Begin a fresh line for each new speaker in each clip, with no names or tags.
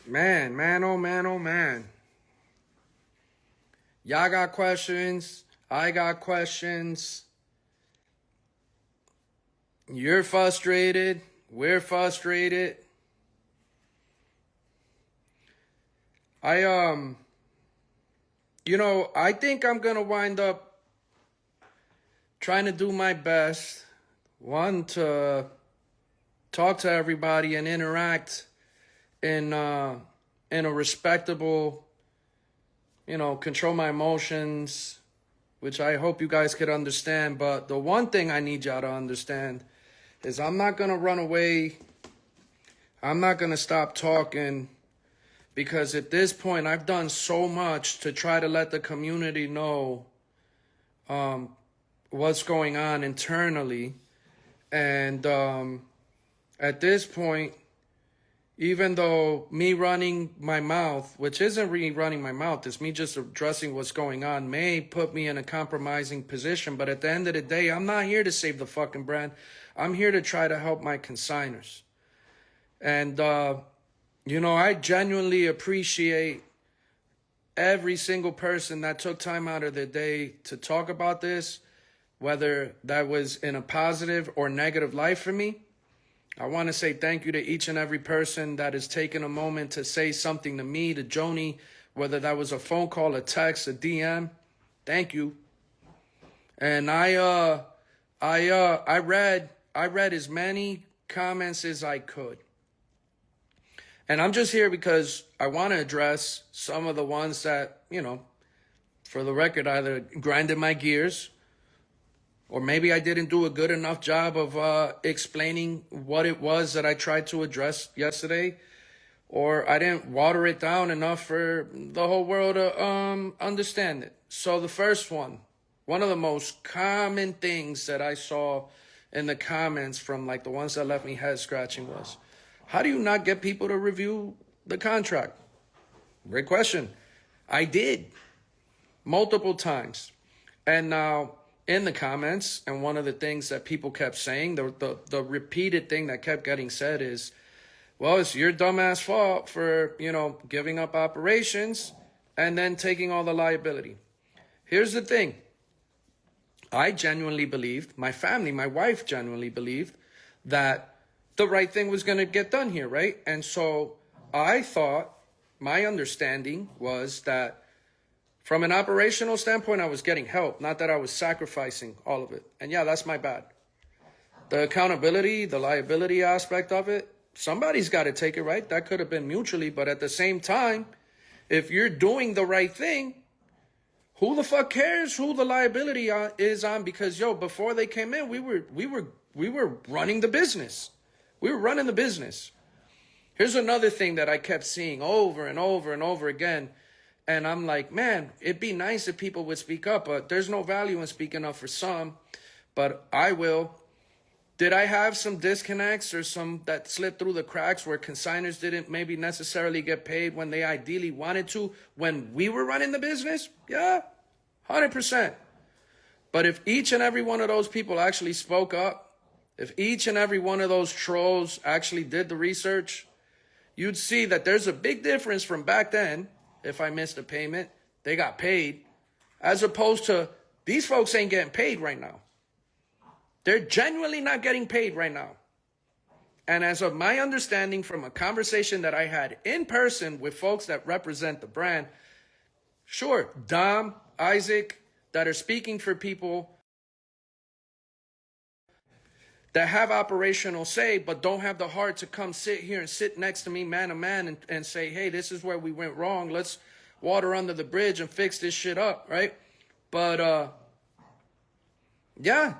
Man, oh man, oh man. Y'all got questions. I got questions. You're frustrated. We're frustrated. I think I'm gonna wind up trying to do my best. One, to talk to everybody and interact in a respectable, control my emotions, which I hope you guys could understand. But the one thing I need y'all to understand is I'm not going to run away. I'm not going to stop talking, because at this point I've done so much to try to let the community know what's going on internally. And at this point, even though me running my mouth, which isn't really running my mouth, it's me just addressing what's going on, may put me in a compromising position. But at the end of the day, I'm not here to save the fucking brand. I'm here to try to help my consignors. And, I genuinely appreciate every single person that took time out of their day to talk about this, whether that was in a positive or negative light for me. I want to say thank you to each and every person that has taken a moment to say something to me, to Joni, whether that was a phone call, a text, a DM. Thank you. And I read as many comments as I could. And I'm just here because I want to address some of the ones that, for the record, either grinded my gears, or maybe I didn't do a good enough job of explaining what it was that I tried to address yesterday, or I didn't water it down enough for the whole world to understand it. So the first one of the most common things that I saw in the comments from like the ones that left me head scratching was, how do you not get people to review the contract? Great question. I did multiple times. And now, in the comments, and one of the things that people kept saying, the repeated thing that kept getting said is, well, it's your dumbass fault for, giving up operations and then taking all the liability. Here's the thing. I genuinely believed, my family, my wife genuinely believed that the right thing was going to get done here, right? And so I thought, my understanding was that from an operational standpoint, I was getting help, not that I was sacrificing all of it. And yeah, that's my bad. The accountability, the liability aspect of it, somebody's got to take it, right? That could have been mutually, but at the same time, if you're doing the right thing, who the fuck cares who the liability is on? Because before they came in, we were running the business. We were running the business. Here's another thing that I kept seeing over and over and over again. And I'm like, man, it'd be nice if people would speak up, but there's no value in speaking up for some, but I will. Did I have some disconnects or some that slipped through the cracks where consignors didn't maybe necessarily get paid when they ideally wanted to when we were running the business? Yeah, 100%. But if each and every one of those people actually spoke up, if each and every one of those trolls actually did the research, you'd see that there's a big difference from back then. If I missed a payment, they got paid, as opposed to these folks ain't getting paid right now. They're genuinely not getting paid right now. And as of my understanding from a conversation that I had in person with folks that represent the brand, sure, Dom, Isaac, that are speaking for people that have operational say, but don't have the heart to come sit here and sit next to me man to man and say, hey, this is where we went wrong. Let's water under the bridge and fix this shit up, right? But, yeah,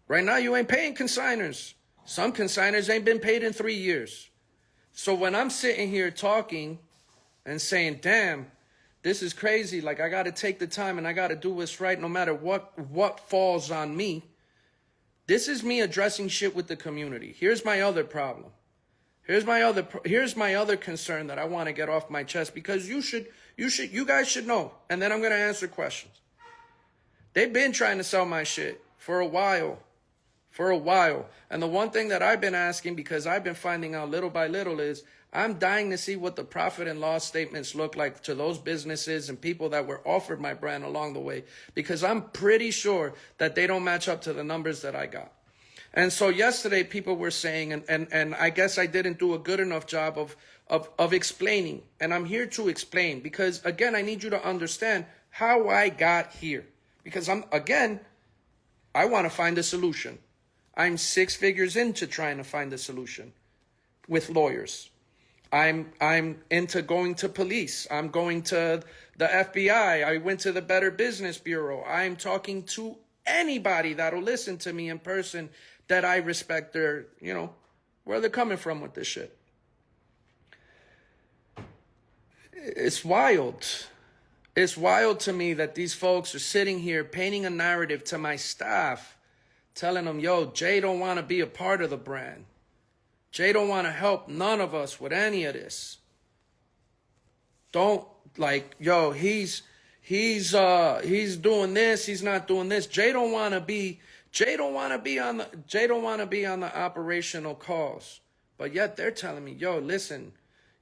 right now you ain't paying consignors. Some consignors ain't been paid in 3 years. So when I'm sitting here talking and saying, damn, this is crazy. Like, I got to take the time and I got to do what's right no matter what falls on me. This is me addressing shit with the community. Here's my other problem. Here's my other concern that I want to get off my chest, because you guys should know. And then I'm going to answer questions. They've been trying to sell my shit for a while. for a while. And the one thing that I've been asking, because I've been finding out little by little, is I'm dying to see what the profit and loss statements look like to those businesses and people that were offered my brand along the way, because I'm pretty sure that they don't match up to the numbers that I got. And so yesterday people were saying, and I guess I didn't do a good enough job of explaining. And I'm here to explain, because again, I need you to understand how I got here. Because I want to find a solution. I'm 6 figures into trying to find a solution with lawyers. I'm into going to police. I'm going to the FBI. I went to the Better Business Bureau. I'm talking to anybody that'll listen to me in person that I respect their, where they're coming from with this shit. It's wild. It's wild to me that these folks are sitting here painting a narrative to my staff, telling them, yo, Jay don't want to be a part of the brand. Jay don't want to help none of us with any of this. Don't, yo, he's doing this, he's not doing this. Jay don't want to be on the operational calls. But yet they're telling me, yo, listen,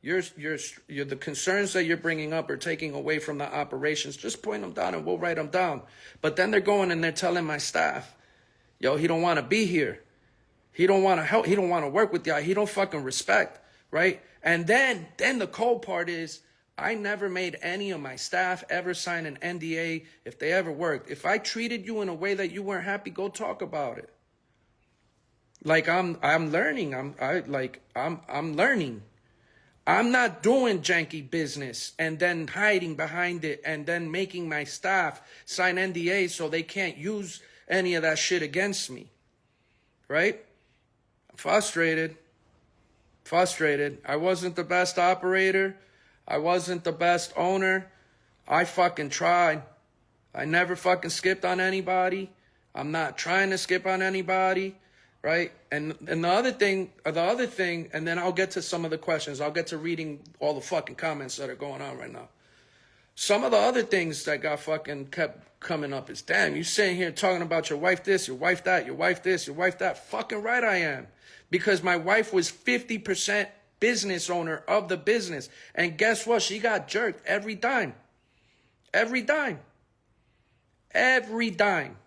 you're the concerns that you're bringing up are taking away from the operations. Just point them down and we'll write them down. But then they're going and they're telling my staff, yo, he don't want to be here. He don't want to help. He don't want to work with y'all. He don't fucking respect, right? And then the cold part is, I never made any of my staff ever sign an NDA if they ever worked. If I treated you in a way that you weren't happy, go talk about it. I'm learning. I'm learning. I'm not doing janky business and then hiding behind it and then making my staff sign NDAs so they can't use any of that shit against me, right? I'm frustrated. I wasn't the best operator. I wasn't the best owner. I fucking tried. I never fucking skipped on anybody. I'm not trying to skip on anybody, right? And the other thing, and then I'll get to some of the questions. I'll get to reading all the fucking comments that are going on right now. Some of the other things that got fucking kept coming up is, damn, you sitting here talking about your wife this, your wife that, your wife this, your wife that. Fucking right I am. Because my wife was 50% business owner of the business. And guess what? She got jerked every dime. Every dime. Every dime.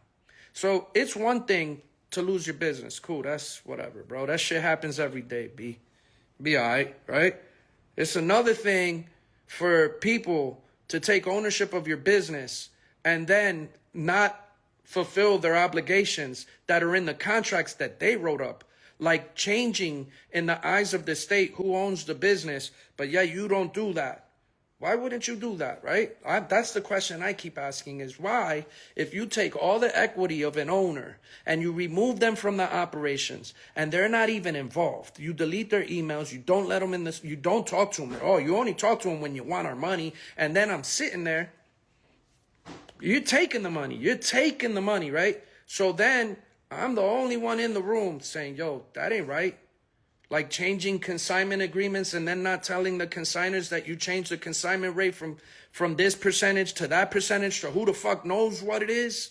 So it's one thing to lose your business. Cool, that's whatever, bro. That shit happens every day, B. Be all right? It's another thing for people to take ownership of your business and then not fulfill their obligations that are in the contracts that they wrote up. Like changing in the eyes of the state who owns the business, but yeah, you don't do that. Why wouldn't you do that, right? That's the question I keep asking is why, if you take all the equity of an owner and you remove them from the operations and they're not even involved, you delete their emails, you don't let them in this, you don't talk to them at all. You only talk to them when you want our money. And then I'm sitting there, you're taking the money, right? So then I'm the only one in the room saying, yo, that ain't right. Like changing consignment agreements and then not telling the consignors that you changed the consignment rate from this percentage to that percentage to who the fuck knows what it is,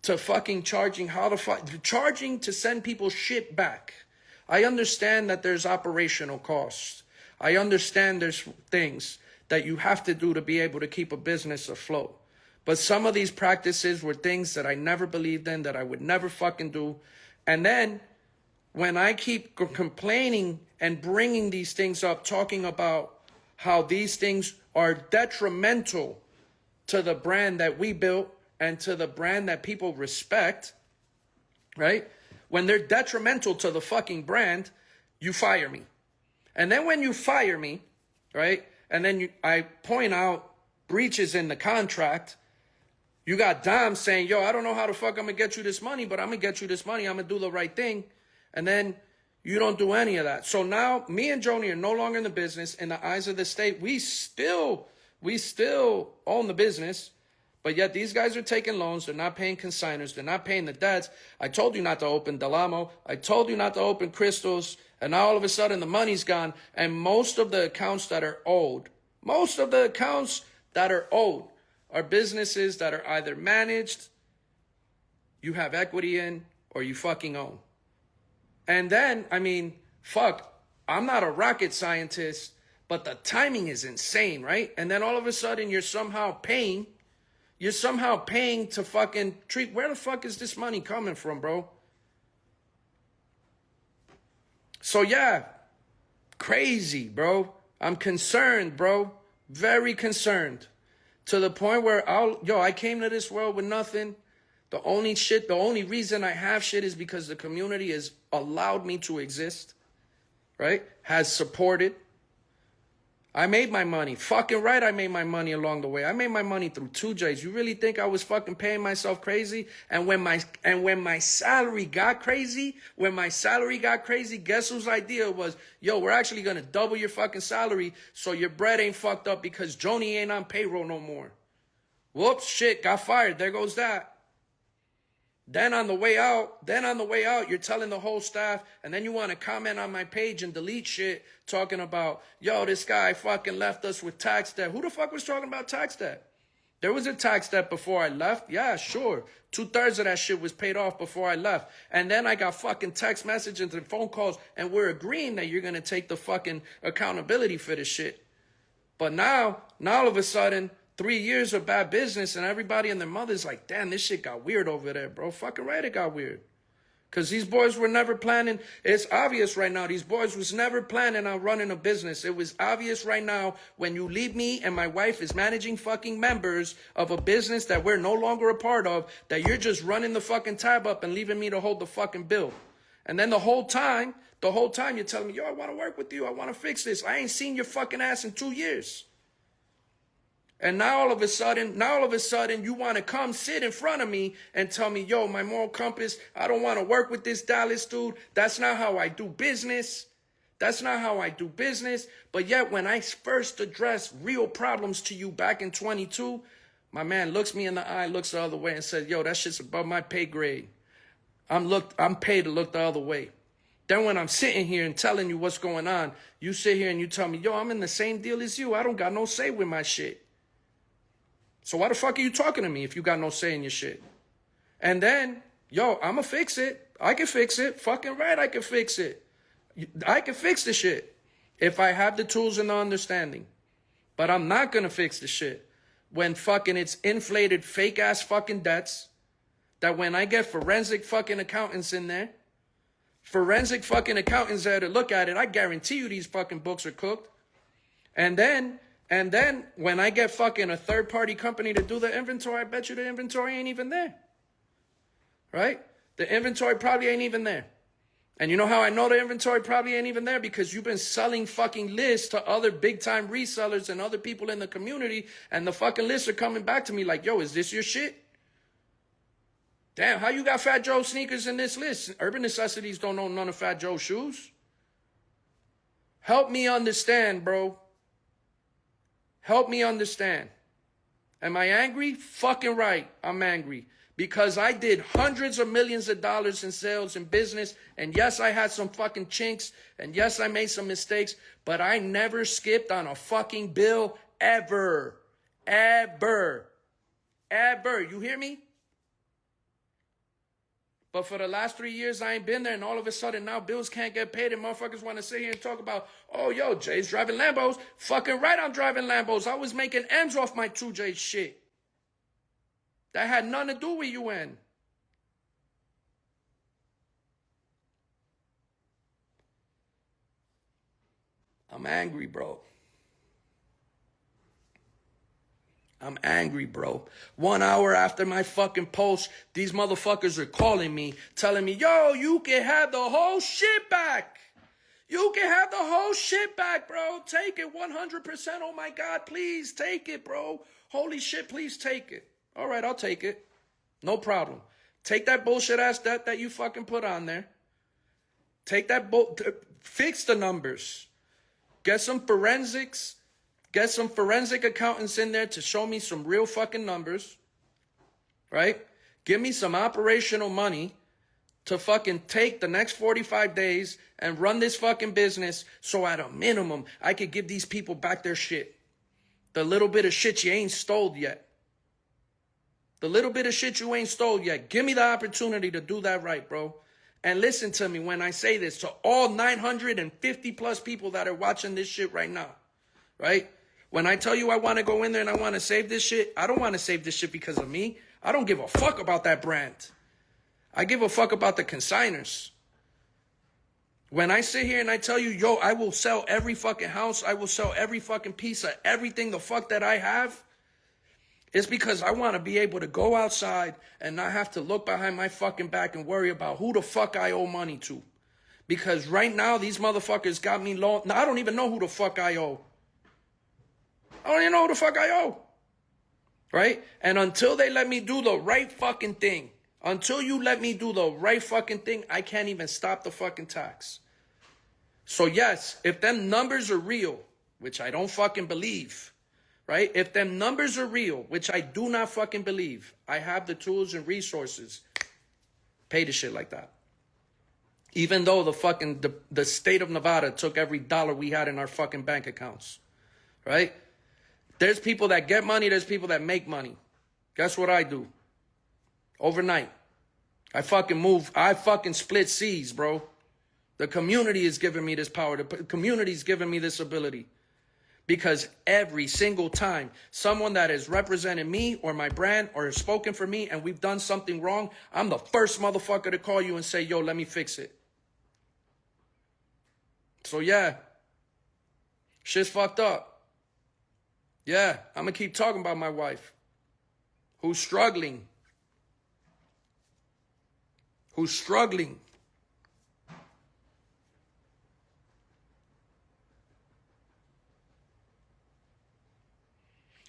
to fucking charging charging to send people shit back. I understand that there's operational costs. I understand there's things that you have to do to be able to keep a business afloat. But some of these practices were things that I never believed in, that I would never fucking do. And then when I keep complaining and bringing these things up, talking about how these things are detrimental to the brand that we built and to the brand that people respect, right? When they're detrimental to the fucking brand, you fire me. And then when you fire me, right, and then I point out breaches in the contract, you got Dom saying, yo, I don't know how the fuck I'm going to get you this money, but I'm going to get you this money. I'm going to do the right thing. And then you don't do any of that. So now me and Joni are no longer in the business. In the eyes of the state, we still own the business. But yet these guys are taking loans. They're not paying consignors. They're not paying the debts. I told you not to open Delamo. I told you not to open Crystals. And now all of a sudden the money's gone. And most of the accounts that are owed are businesses that are either managed, you have equity in, or you fucking own. And then, I mean, fuck, I'm not a rocket scientist, but the timing is insane, right? And then all of a sudden you're somehow paying to fucking treat, where the fuck is this money coming from, bro? So yeah, crazy, bro. I'm concerned, bro. Very concerned. To the point where I came to this world with nothing. The only reason I have shit is because the community has allowed me to exist, right? Has supported. I made my money. Fucking right, I made my money along the way. I made my money through 2Js. You really think I was fucking paying myself crazy? And when my salary got crazy, guess whose idea was, yo, we're actually gonna double your fucking salary so your bread ain't fucked up because Joni ain't on payroll no more. Whoops, shit, got fired. There goes that. Then on the way out, you're telling the whole staff, and then you want to comment on my page and delete shit talking about, yo, this guy fucking left us with tax debt. Who the fuck was talking about tax debt? There was a tax debt before I left. Yeah, sure. 2/3 of that shit was paid off before I left. And then I got fucking text messages and phone calls, and we're agreeing that you're going to take the fucking accountability for this shit. But now all of a sudden, 3 years of bad business, and everybody and their mother's like, damn, this shit got weird over there, bro. Fucking right, it got weird. Because these boys were never planning. It's obvious right now. These boys was never planning on running a business. It was obvious right now when you leave me and my wife is managing fucking members of a business that we're no longer a part of, that you're just running the fucking tab up and leaving me to hold the fucking bill. And then the whole time you're telling me, yo, I want to work with you. I want to fix this. I ain't seen your fucking ass in 2 years. And now all of a sudden, you want to come sit in front of me and tell me, yo, my moral compass, I don't want to work with this Dallas dude. That's not how I do business. But yet, when I first addressed real problems to you back in 22, my man looks me in the eye, looks the other way and says, yo, that shit's above my pay grade. I'm paid to look the other way. Then when I'm sitting here and telling you what's going on, you sit here and you tell me, yo, I'm in the same deal as you. I don't got no say with my shit. So why the fuck are you talking to me if you got no say in your shit? And then, yo, I'ma fix it. I can fix it. Fucking right, I can fix it. I can fix the shit if I have the tools and the understanding. But I'm not gonna fix the shit when fucking it's inflated fake ass fucking debts, that when I get forensic fucking accountants in there, forensic fucking accountants there to look at it, I guarantee you these fucking books are cooked. And then when I get fucking a third-party company to do the inventory, I bet you the inventory ain't even there. Right? The inventory probably ain't even there. And you know how I know the inventory probably ain't even there? Because you've been selling fucking lists to other big-time resellers and other people in the community, and the fucking lists are coming back to me like, yo, is this your shit? Damn, how you got Fat Joe sneakers in this list? Urban Necessities don't own none of Fat Joe's shoes. Help me understand, bro. Help me understand. Am I angry? Fucking right, I'm angry. Because I did hundreds of millions of dollars in sales and business, and yes, I had some fucking chinks, and yes, I made some mistakes, but I never skipped on a fucking bill ever. Ever. Ever. You hear me? But for the last 3 years, I ain't been there, and all of a sudden now bills can't get paid, and motherfuckers want to sit here and talk about, oh, yo, Jay's driving Lambos. Fucking right, I'm driving Lambos. I was making M's off my 2J shit. That had nothing to do with UN. I'm angry, bro. I'm angry, bro. 1 hour after my fucking post, these motherfuckers are calling me, telling me, yo, you can have the whole shit back. You can have the whole shit back, bro. Take it 100%. Oh, my God, please take it, bro. Holy shit, please take it. All right, I'll take it. No problem. Take that bullshit ass debt that you fucking put on there. Take that fix the numbers. Get some forensics. Get some forensic accountants in there to show me some real fucking numbers, right? Give me some operational money to fucking take the next 45 days and run this fucking business so at a minimum I could give these people back their shit. The little bit of shit you ain't stole yet. The little bit of shit you ain't stole yet. Give me the opportunity to do that right, bro. And listen to me when I say this to all 950 plus people that are watching this shit right now, right? When I tell you I want to go in there and I want to save this shit, I don't want to save this shit because of me. I don't give a fuck about that brand. I give a fuck about the consignors. When I sit here and I tell you, yo, I will sell every fucking house, I will sell every fucking piece of everything the fuck that I have, it's because I want to be able to go outside and not have to look behind my fucking back and worry about who the fuck I owe money to. Because right now, these motherfuckers got me low. Now, I don't even know who the fuck I owe. I don't even know who the fuck I owe. Right? And until they let me do the right fucking thing, until you let me do the right fucking thing, I can't even stop the fucking tax. So yes, if them numbers are real, which I don't fucking believe, right? If them numbers are real, which I do not fucking believe, I have the tools and resources, pay the shit like that. Even though the state of Nevada took every dollar we had in our fucking bank accounts, right? There's people that get money, there's people that make money. Guess what I do? Overnight. I fucking split seas, bro. The community is giving me this power. The community is giving me this ability. Because every single time someone that has represented me or my brand or has spoken for me and we've done something wrong, I'm the first motherfucker to call you and say, yo, let me fix it. So yeah, shit's fucked up. Yeah, I'm going to keep talking about my wife who's struggling.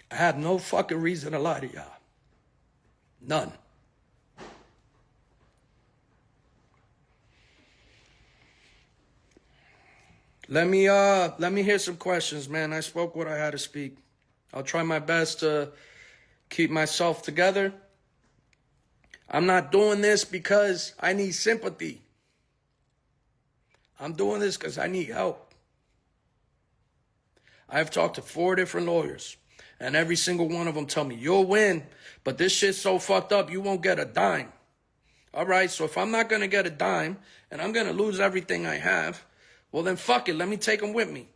I have no fucking reason to lie to y'all. None. Let me hear some questions, man. I spoke what I had to speak. I'll try my best to keep myself together. I'm not doing this because I need sympathy. I'm doing this because I need help. I've talked to 4 different lawyers, and every single one of them tell me, you'll win, but this shit's so fucked up, you won't get a dime. All right, so if I'm not going to get a dime, and I'm going to lose everything I have, well then fuck it, let me take them with me.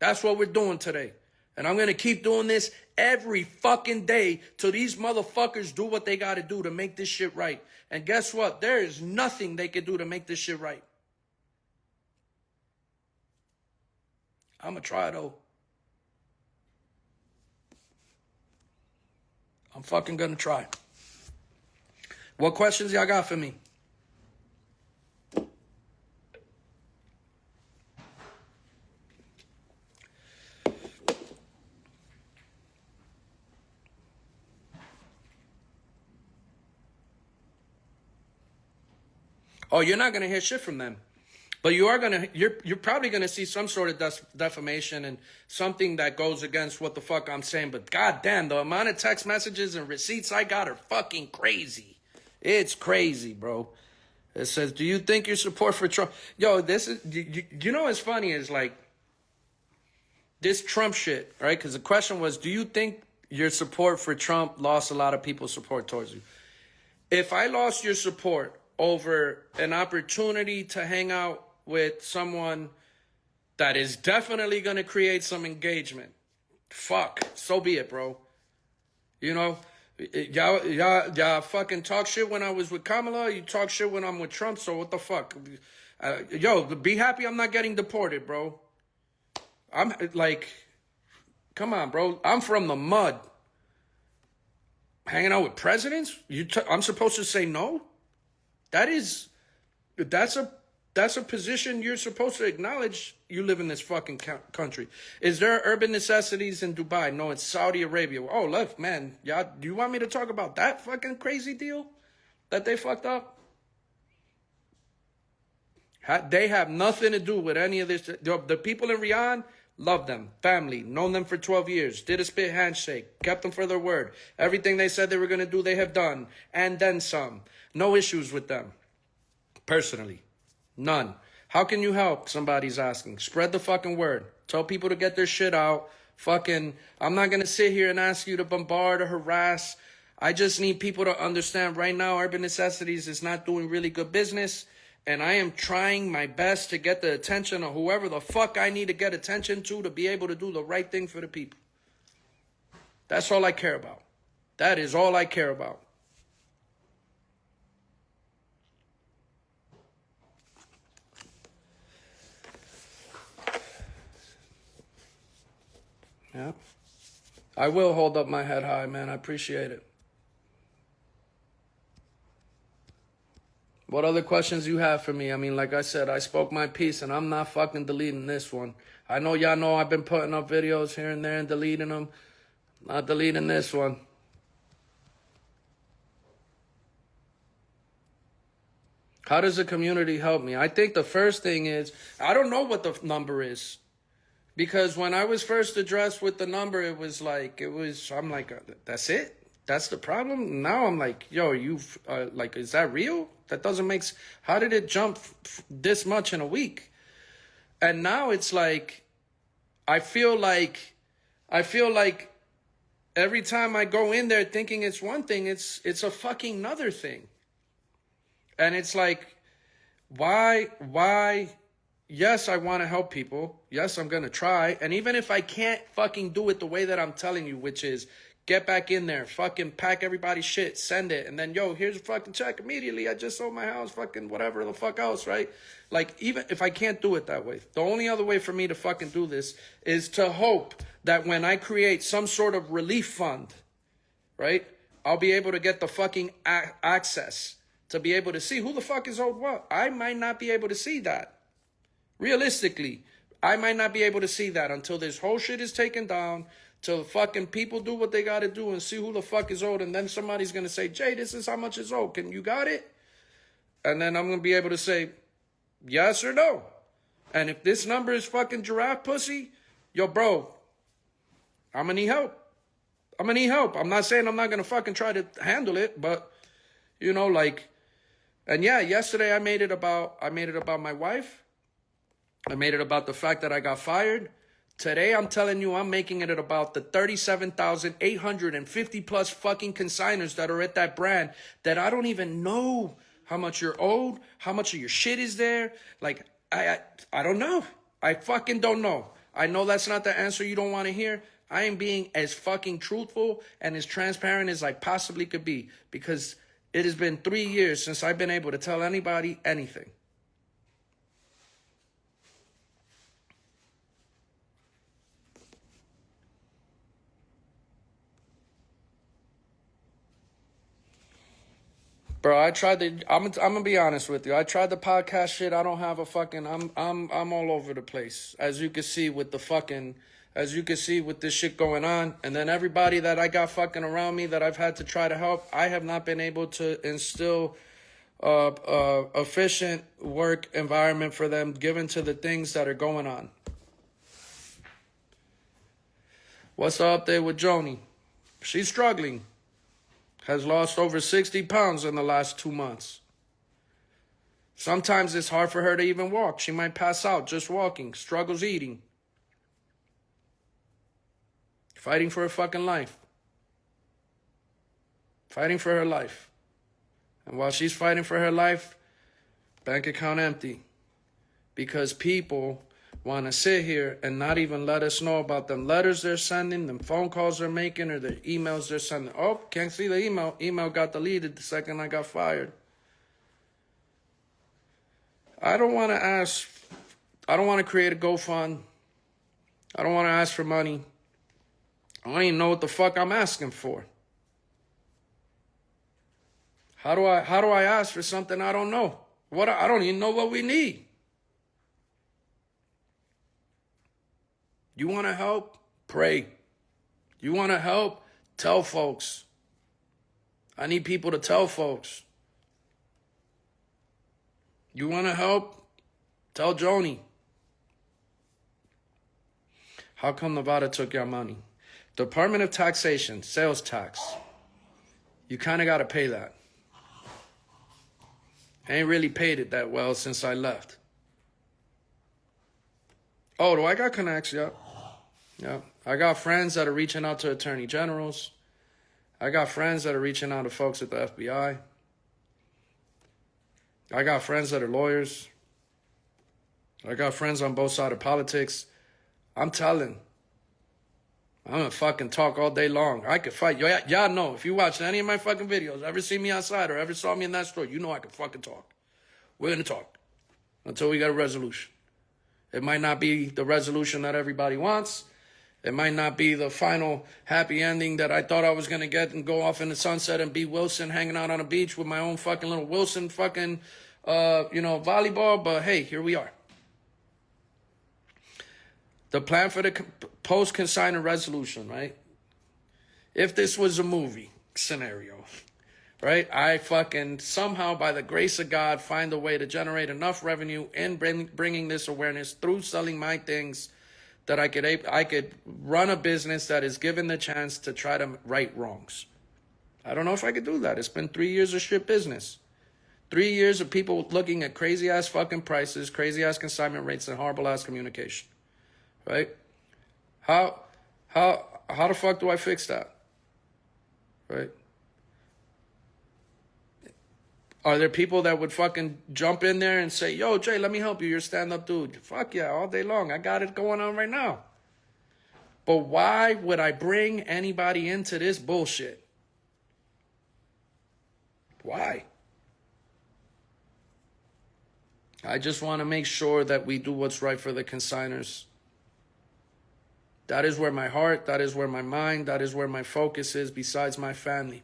That's what we're doing today. And I'm going to keep doing this every fucking day till these motherfuckers do what they got to do to make this shit right. And guess what? There is nothing they can do to make this shit right. I'm going to try though. I'm fucking going to try. What questions y'all got for me? Oh, you're not going to hear shit from them. But you're probably going to see some sort of defamation and something that goes against what the fuck I'm saying. But goddamn, the amount of text messages and receipts I got are fucking crazy. It's crazy, bro. It says, do you think your support for Trump? Yo, this is, you know what's funny is like this Trump shit, right? Because the question was, do you think your support for Trump lost a lot of people's support towards you? If I lost your support over an opportunity to hang out with someone that is definitely going to create some engagement, fuck, so be it, bro. You know, y'all fucking talk shit when I was with Kamala, you talk shit when I'm with Trump, so what the fuck? Yo, be happy I'm not getting deported, bro. I'm like, come on, bro. I'm from the mud. Hanging out with presidents? I'm supposed to say no? That's a position you're supposed to acknowledge. You live in this fucking country. Is there urban necessities in Dubai? No, it's Saudi Arabia. Oh, look, man, y'all, do you want me to talk about that fucking crazy deal that they fucked up? They have nothing to do with any of this. The people in Riyadh, love them, family, known them for 12 years, did a spit handshake, kept them for their word. Everything they said they were going to do, they have done, and then some. No issues with them, personally. None. How can you help? Somebody's asking. Spread the fucking word. Tell people to get their shit out. I'm not going to sit here and ask you to bombard or harass. I just need people to understand right now Urban Necessities is not doing really good business. And I am trying my best to get the attention of whoever the fuck I need to get attention to be able to do the right thing for the people. That's all I care about. That is all I care about. Yeah. I will hold up my head high, man. I appreciate it. What other questions you have for me? I mean, like I said, I spoke my piece, and I'm not fucking deleting this one. I know y'all know I've been putting up videos here and there and deleting them. Not deleting this one. How does the community help me? I think the first thing is, I don't know what the number is. Because when I was first addressed with the number, I'm like, that's it? That's the problem? Now I'm like, yo, is that real? That doesn't make sense. How did it jump this much in a week? And now it's like, I feel like every time I go in there thinking it's one thing, it's a fucking another thing. And it's like, why? Yes, I want to help people. Yes, I'm going to try. And even if I can't fucking do it the way that I'm telling you, which is get back in there, fucking pack everybody's shit, send it. And then, yo, here's a fucking check immediately. I just sold my house, fucking whatever the fuck else, right? Like, even if I can't do it that way, the only other way for me to fucking do this is to hope that when I create some sort of relief fund, right, I'll be able to get the fucking access to be able to see who the fuck is owed what. I might not be able to see that. Realistically, I might not be able to see that until this whole shit is taken down, till fucking people do what they got to do and see who the fuck is owed. And then somebody's going to say, Jay, this is how much is owed. You got it? And then I'm going to be able to say yes or no. And if this number is fucking giraffe pussy, yo, bro, I'm going to need help. I'm going to need help. I'm not saying I'm not going to fucking try to handle it, but, you know, like, and yeah, yesterday I made it about my wife. I made it about the fact that I got fired. Today, I'm telling you, I'm making it about the 37,850 plus fucking consignors that are at that brand that I don't even know how much you're owed, how much of your shit is there. Like, I don't know. I fucking don't know. I know that's not the answer you don't want to hear. I am being as fucking truthful and as transparent as I possibly could be because it has been 3 years since I've been able to tell anybody anything. Bro, I'm gonna be honest with you. I tried the podcast shit. I don't have a fucking, I'm all over the place. As you can see with this shit going on. And then everybody that I got fucking around me that I've had to try to help, I have not been able to instill efficient work environment for them given to the things that are going on. What's the update with Joni? She's struggling. Has lost over 60 pounds in the last 2 months. Sometimes it's hard for her to even walk. She might pass out just walking. Struggles eating. Fighting for her fucking life. Fighting for her life. And while she's fighting for her life, bank account empty. Because people want to sit here and not even let us know about them letters they're sending, them phone calls they're making, or the emails they're sending. Oh, can't see the email. Email got deleted the second I got fired. I don't want to create a GoFund. I don't want to ask for money. I don't even know what the fuck I'm asking for. How do I ask for something I don't know? I don't even know what we need. You want to help? Pray. You want to help? Tell folks. I need people to tell folks. You want to help? Tell Joni. How come Nevada took your money? Department of Taxation, sales tax. You kind of got to pay that. I ain't really paid it that well since I left. Oh, do I got connects? Yep. Yeah. I got friends that are reaching out to attorney generals. I got friends that are reaching out to folks at the FBI. I got friends that are lawyers. I got friends on both sides of politics. I'm telling. I'm gonna fucking talk all day long. I could fight. Y'all know, if you watched any of my fucking videos, ever see me outside or ever saw me in that store, you know I can fucking talk. We're gonna talk until we get a resolution. It might not be the resolution that everybody wants. It might not be the final happy ending that I thought I was gonna get and go off in the sunset and be Wilson hanging out on a beach with my own fucking little Wilson fucking, volleyball. But hey, here we are. The plan for the post-consignor resolution, right? If this was a movie scenario, right? I fucking somehow, by the grace of God, find a way to generate enough revenue and bringing this awareness through selling my things that I could run a business that is given the chance to try to right wrongs. I don't know if I could do that. It's been 3 years of shit business. 3 years of people looking at crazy-ass fucking prices, crazy-ass consignment rates, and horrible-ass communication. Right? How the fuck do I fix that? Right? Are there people that would fucking jump in there and say, yo, Jay, let me help you. You're a stand-up dude. Fuck yeah, all day long. I got it going on right now. But why would I bring anybody into this bullshit? Why? I just want to make sure that we do what's right for the consignors. That is where my heart, that is where my mind, that is where my focus is besides my family.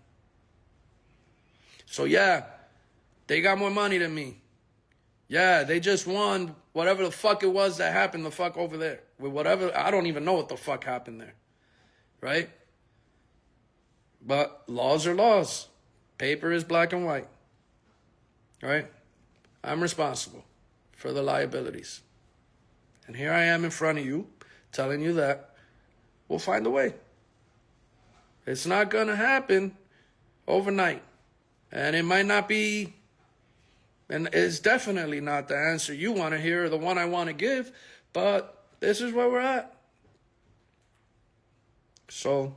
So yeah, they got more money than me. Yeah, they just won whatever the fuck it was that happened the fuck over there. With whatever, I don't even know what the fuck happened there. Right? But laws are laws. Paper is black and white. Right? I'm responsible for the liabilities. And here I am in front of you telling you that we'll find a way. It's not going to happen overnight. And it might not be, and it's definitely not the answer you want to hear or the one I want to give, but this is where we're at. So,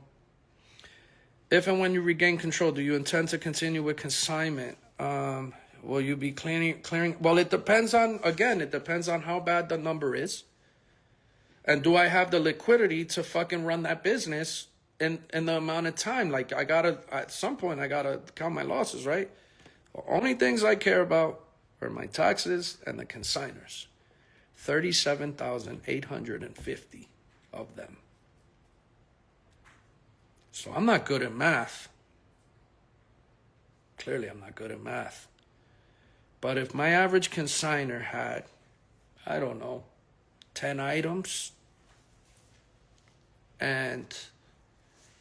if and when you regain control, do you intend to continue with consignment? Will you be clearing? Well, it depends on how bad the number is. And do I have the liquidity to fucking run that business in the amount of time? Like, at some point, I gotta count my losses, right? The only things I care about are my taxes and the consignors. 37,850 of them. So I'm not good at math. Clearly, I'm not good at math. But if my average consignor had, I don't know, 10 items, and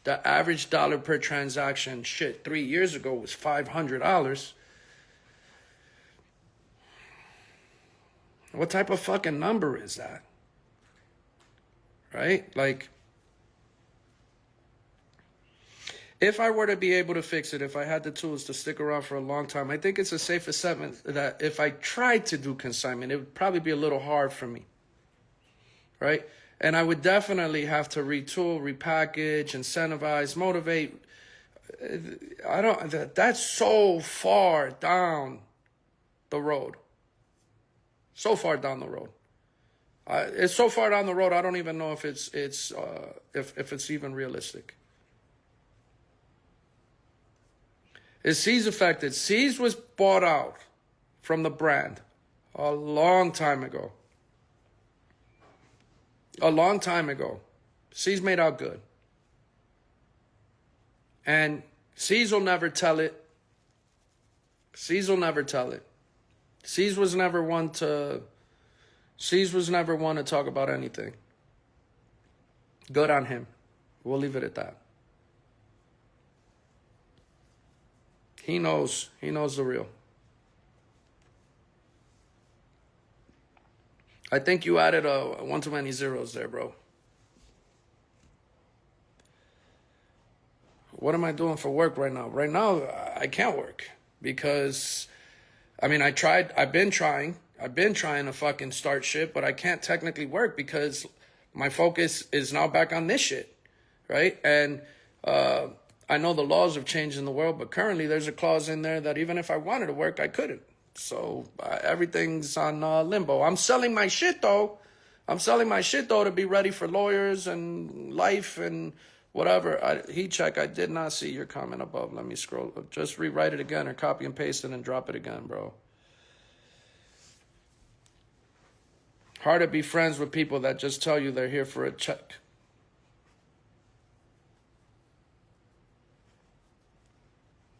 the average dollar per transaction, 3 years ago was $500. What type of fucking number is that? Right? Like, if I were to be able to fix it, if I had the tools to stick around for a long time, I think it's a safe assessment that if I tried to do consignment, it would probably be a little hard for me. Right? And I would definitely have to retool, repackage, incentivize, motivate. That's so far down the road. So far down the road. It's so far down the road, I don't even know if it's even realistic. Is C's affected? C's was bought out from the brand a long time ago. A long time ago. C's made out good. And C's will never tell it. C's will never tell it. C's was never one to talk about anything. Good on him. We'll leave it at that. He knows the real. I think you added one too many zeros there, bro. What am I doing for work right now? Right now, I can't work because, I've been trying to fucking start shit, but I can't technically work because My focus is now back on this shit, right? And I know the laws have changed in the world, but currently there's a clause in there that even if I wanted to work, I couldn't. So everything's on limbo. I'm selling my shit, though. To be ready for lawyers and life and whatever. Heat check, I did not see your comment above. Let me scroll. Just rewrite it again or copy and paste it and drop it again, bro. Hard to be friends with people that just tell you they're here for a check.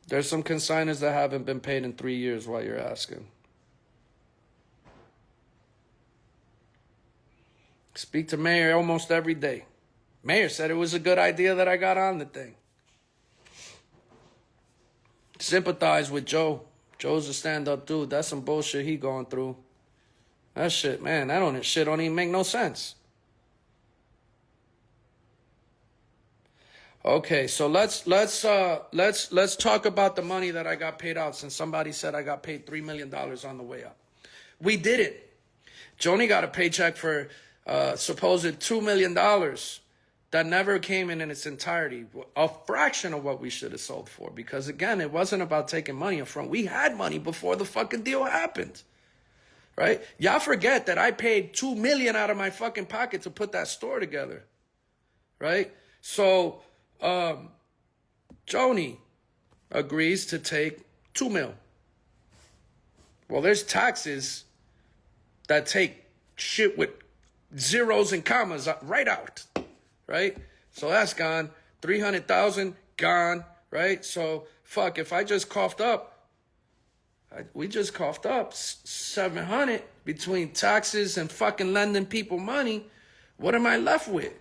There's some consignors that haven't been paid in 3 years while you're asking. Speak to Mayor almost every day. Mayor said it was a good idea that I got on the thing. Sympathize with Joe. Joe's a stand-up dude. That's some bullshit he going through. That shit, man, that shit don't even make no sense. Okay, so let's talk about the money that I got paid out, since somebody said I got paid $3 million on the way up. We did it. Joni got a paycheck for supposed $2 million that never came in its entirety, a fraction of what we should have sold for. Because again, it wasn't about taking money up front. We had money before the fucking deal happened, right? Y'all forget that I paid $2 million out of my fucking pocket to put that store together, right? So Joni agrees to take $2 million. Well, there's taxes that take shit with zeros and commas right out, right? So that's gone. 300,000 gone, right? So fuck, if I just coughed up, we just coughed up 700 between taxes and fucking lending people money. What am I left with?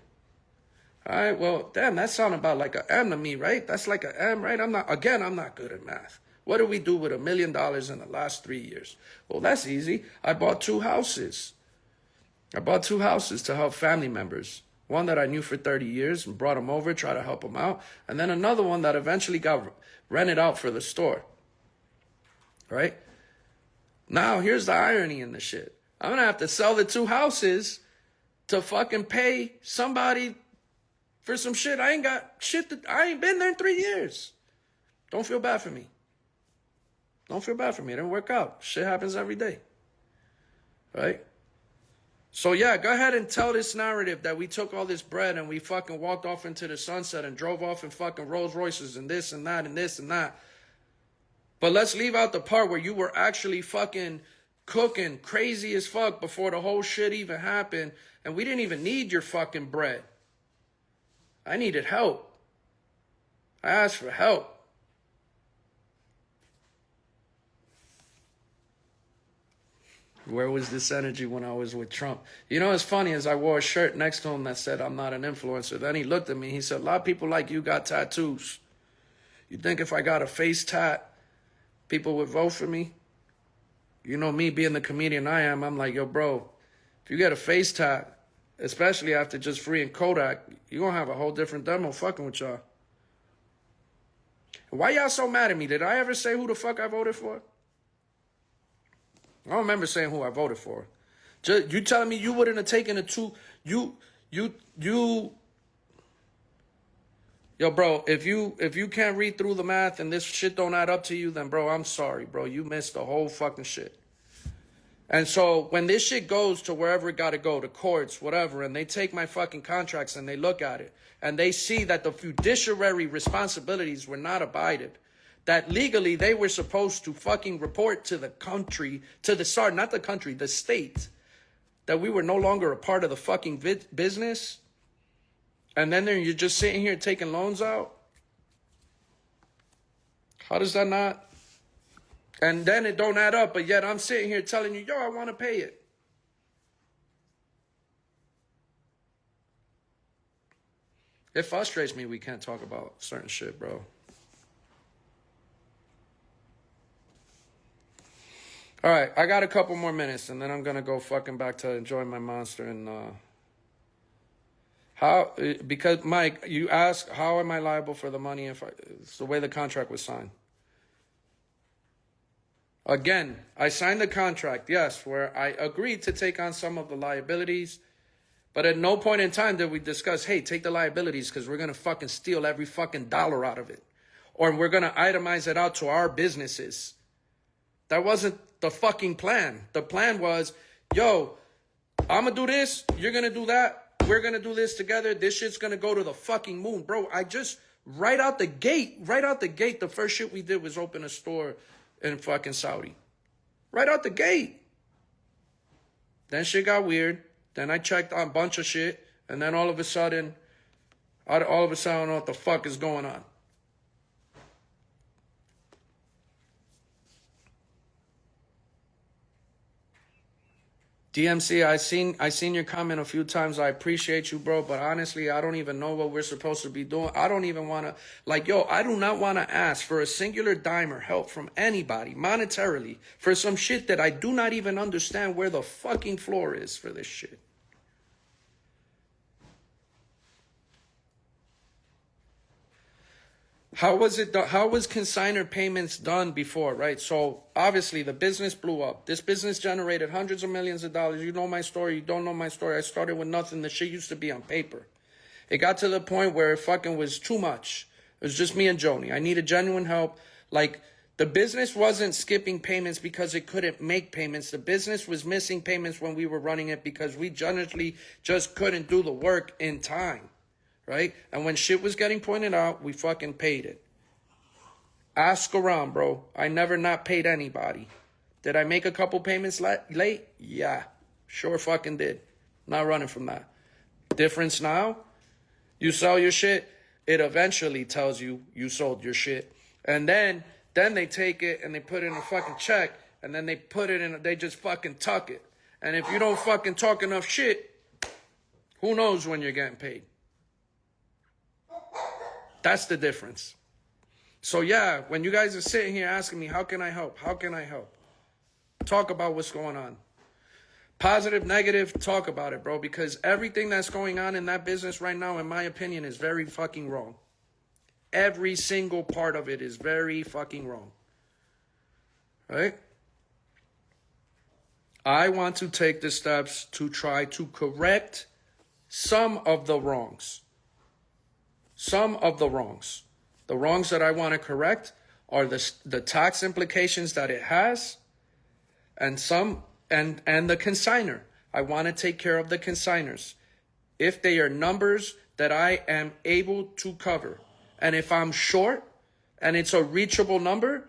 All right, well, damn, that sounded about like an M to me, right? That's like an M, right? I'm not good at math. What did we do with $1 million in the last 3 years? Well, that's easy. I bought 2 houses. To help family members. One that I knew for 30 years and brought them over, try to help them out. And then another one that eventually got rented out for the store. Right? Now, here's the irony in the shit. I'm going to have to sell the 2 houses to fucking pay somebody for some shit. I ain't been there in 3 years. Don't feel bad for me. It didn't work out. Shit happens every day. Right? So yeah, go ahead and tell this narrative that we took all this bread and we fucking walked off into the sunset and drove off in fucking Rolls Royces and this and that and this and that. But let's leave out the part where you were actually fucking cooking crazy as fuck before the whole shit even happened, and we didn't even need your fucking bread. I needed help. I asked for help. Where was this energy when I was with Trump? You know, it's funny, as I wore a shirt next to him that said, I'm not an influencer. Then he looked at me. He said, a lot of people like you got tattoos. You think if I got a face tat, people would vote for me? You know me being the comedian I am, I'm like, yo, bro, if you get a face tat, especially after just freeing Kodak, you're going to have a whole different demo fucking with y'all. Why y'all so mad at me? Did I ever say who the fuck I voted for? I don't remember saying who I voted for. You telling me you wouldn't have taken a yo, bro, if you can't read through the math and this shit don't add up to you, then bro, I'm sorry, bro. You missed the whole fucking shit. And so when this shit goes to wherever it got to go, to courts, whatever, and they take my fucking contracts and they look at it and they see that the fiduciary responsibilities were not abided, that legally they were supposed to fucking report to the country, not the country, the state, that we were no longer a part of the fucking business. And then you're just sitting here taking loans out. How does that not? And then it don't add up, but yet I'm sitting here telling you, yo, I want to pay it. It frustrates me we can't talk about certain shit, bro. All right, I got a couple more minutes, and then I'm going to go fucking back to enjoying my monster. And because, Mike, you asked, how am I liable for the money if it's the way the contract was signed? Again, I signed the contract, yes, where I agreed to take on some of the liabilities But at no point in time did we discuss, hey, take the liabilities because we're going to fucking steal every fucking dollar out of it. Or we're going to itemize it out to our businesses. That wasn't the fucking plan. The plan was, yo, I'm going to do this. You're going to do that. We're going to do this together. This shit's going to go to the fucking moon. Bro, right out the gate, the first shit we did was open a store in fucking Saudi. Right out the gate. Then shit got weird. Then I checked on a bunch of shit. And then all of a sudden, I don't know what the fuck is going on. DMC, I seen your comment a few times. I appreciate you, bro. But honestly, I don't even know what we're supposed to be doing. I don't even want to, I do not want to ask for a singular dime or help from anybody monetarily for some shit that I do not even understand where the fucking floor is for this shit. How was consignor payments done before, right? So obviously the business blew up. This business generated hundreds of millions of dollars. You know my story. You don't know my story. I started with nothing. The shit used to be on paper. It got to the point where it fucking was too much. It was just me and Joni. I needed genuine help. Like, the business wasn't skipping payments because it couldn't make payments. The business was missing payments when we were running it because we generally just couldn't do the work in time. Right? And when shit was getting pointed out, we fucking paid it. Ask around, bro. I never not paid anybody. Did I make a couple payments late? Yeah. Sure fucking did. Not running from that. Difference now? You sell your shit, it eventually tells you you sold your shit. And then they take it and they put it in a fucking check and then they put it in, they just fucking tuck it. And if you don't fucking talk enough shit, who knows when you're getting paid? That's the difference. So yeah, when you guys are sitting here asking me, how can I help? How can I help? Talk about what's going on. Positive, negative, talk about it, bro. Because everything that's going on in that business right now, in my opinion, is very fucking wrong. Every single part of it is very fucking wrong. Right? I want to take the steps to try to correct some of the wrongs. Some of the wrongs. The wrongs that I want to correct are the tax implications that it has and the consignor. I want to take care of the consignors. If they are numbers that I am able to cover. And if I'm short and it's a reachable number,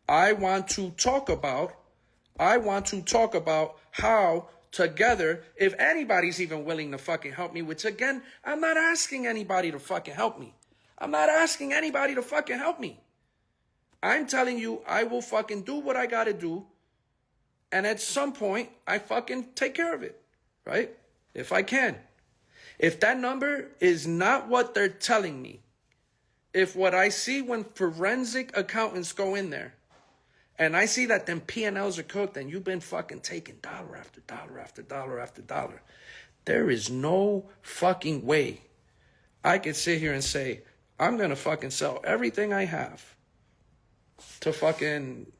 I want to talk about how together, if anybody's even willing to fucking help me, which again, I'm not asking anybody to fucking help me. I'm telling you, I will fucking do what I gotta do. And at some point, I fucking take care of it, right? If I can. If that number is not what they're telling me, if what I see when forensic accountants go in there, and I see that them P&Ls are cooked and you've been fucking taking dollar after dollar after dollar after dollar. There is no fucking way I could sit here and say, I'm going to fucking sell everything I have to fucking...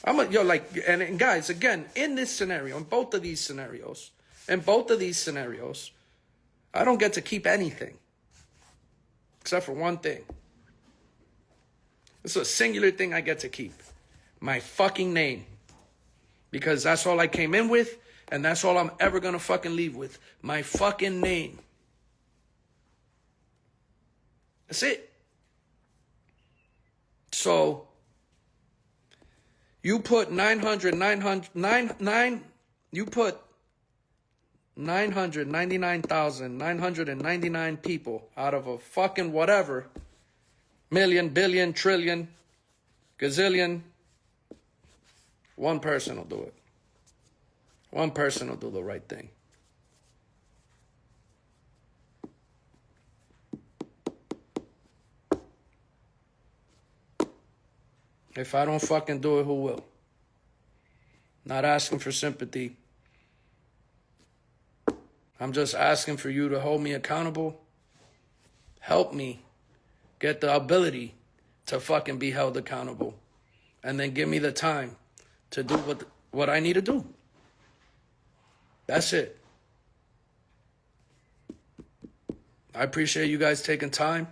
And guys, again, in this scenario, in both of these scenarios, I don't get to keep anything. Except for one thing. It's a singular thing I get to keep. My fucking name. Because that's all I came in with, and that's all I'm ever gonna fucking leave with. My fucking name. That's it. So, you put 999,999 people out of a fucking whatever, million, billion, trillion, gazillion. One person will do it. One person will do the right thing. If I don't fucking do it, who will? Not asking for sympathy. I'm just asking for you to hold me accountable. Help me get the ability to fucking be held accountable. And then give me the time to do what I need to do. That's it. I appreciate you guys taking time.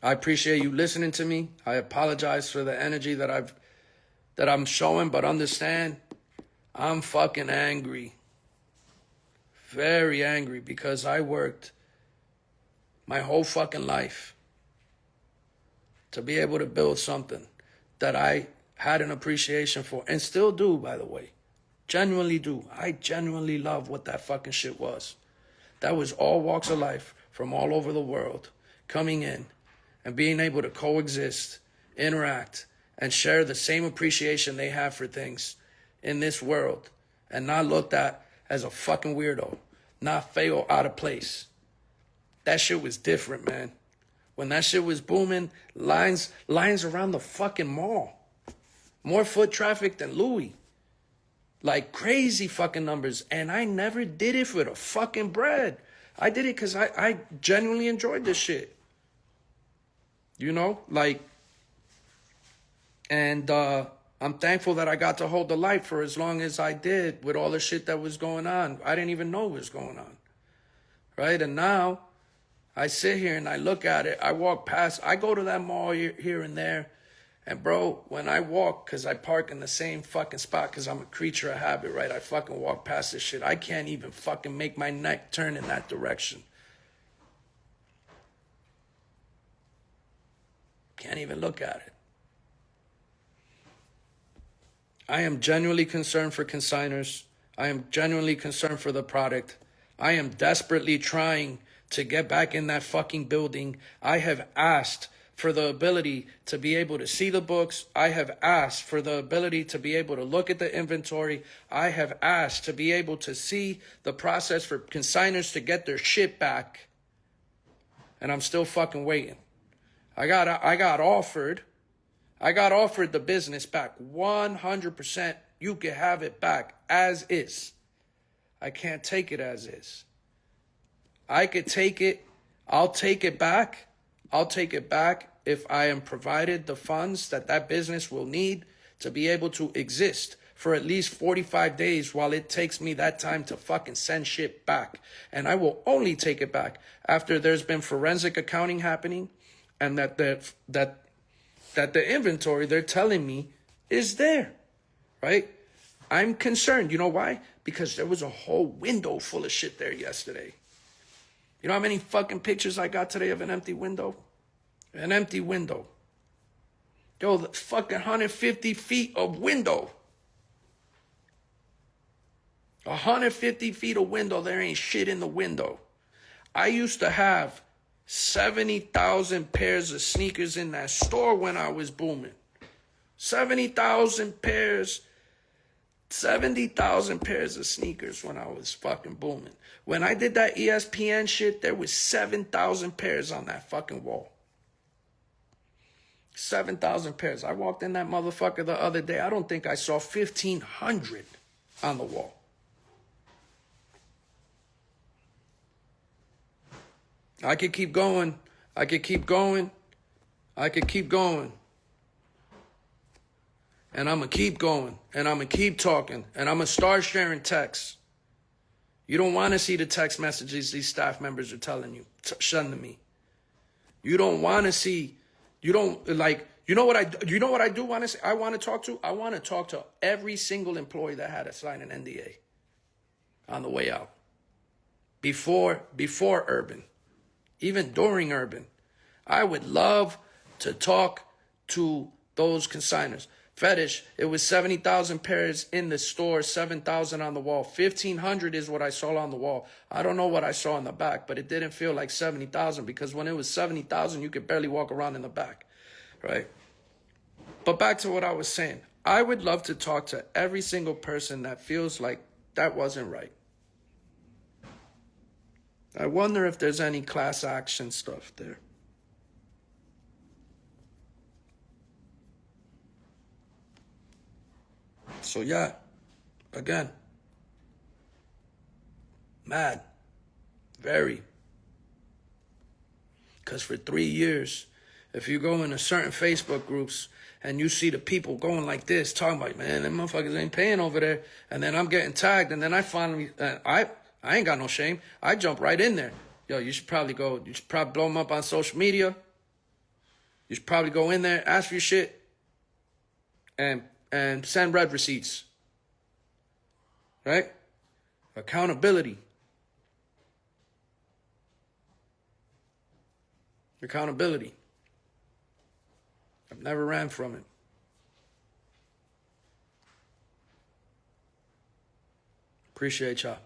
I appreciate you listening to me. I apologize for the energy that I'm showing, but understand, I'm fucking angry. Very angry, because I worked my whole fucking life to be able to build something that I had an appreciation for, and still do, by the way. Genuinely do. I genuinely love what that fucking shit was. That was all walks of life from all over the world coming in and being able to coexist, interact, and share the same appreciation they have for things in this world, and not looked at as a fucking weirdo, not fail out of place. That shit was different, man. When that shit was booming, lines around the fucking mall. More foot traffic than Louis. Like crazy fucking numbers. And I never did it for the fucking bread. I did it because I genuinely enjoyed this shit. You know? Like, and I'm thankful that I got to hold the light for as long as I did with all the shit that was going on. I didn't even know what was going on. Right? And now I sit here and I look at it. I walk past. I go to that mall here and there. And bro, when I walk, because I park in the same fucking spot because I'm a creature of habit, right? I fucking walk past this shit. I can't even fucking make my neck turn in that direction. Can't even look at it. I am genuinely concerned for consignors. I am genuinely concerned for the product. I am desperately trying to get back in that fucking building. I have asked for the ability to be able to see the books. I have asked for the ability to be able to look at the inventory. I have asked to be able to see the process for consignors to get their shit back. And I'm still fucking waiting. I got offered the business back 100%. You can have it back as is. I can't take it as is. I could take it. I'll take it back. I'll take it back if I am provided the funds that business will need to be able to exist for at least 45 days while it takes me that time to fucking send shit back. And I will only take it back after there's been forensic accounting happening and that the inventory they're telling me is there, right? I'm concerned. You know why? Because there was a whole window full of shit there yesterday. You know how many fucking pictures I got today of an empty window? An empty window. Yo, the fucking 150 feet of window. 150 feet of window, there ain't shit in the window. I used to have 70,000 pairs of sneakers in that store when I was booming. 70,000 pairs of sneakers when I was fucking booming. When I did that ESPN shit, there was 7,000 pairs on that fucking wall. 7,000 pairs. I walked in that motherfucker the other day. I don't think I saw 1,500 on the wall. I could keep going. I could keep going. I could keep going. And I'm going to keep going. And I'm going to keep talking. And I'm going to start sharing texts. You don't want to see the text messages these staff members are telling you, sending me. You don't want to see, you don't, like, you know what I do want to say? I want to talk to? I want to talk to every single employee that had to sign an NDA on the way out. Before Urban. Even during Urban. I would love to talk to those consignors. Fetish, it was 70,000 pairs in the store, 7,000 on the wall. 1,500 is what I saw on the wall. I don't know what I saw in the back, but it didn't feel like 70,000 because when it was 70,000, you could barely walk around in the back, right? But back to what I was saying. I would love to talk to every single person that feels like that wasn't right. I wonder if there's any class action stuff there. So yeah, again, mad, very. Because for 3 years, if you go into certain Facebook groups and you see the people going like this, talking about, man, them motherfuckers ain't paying over there, and then I'm getting tagged, and then I finally, I ain't got no shame. I jump right in there. Yo, you should probably blow them up on social media. You should probably go in there, ask for your shit, and send red receipts. Right? Accountability. Accountability. I've never ran from it. Appreciate y'all.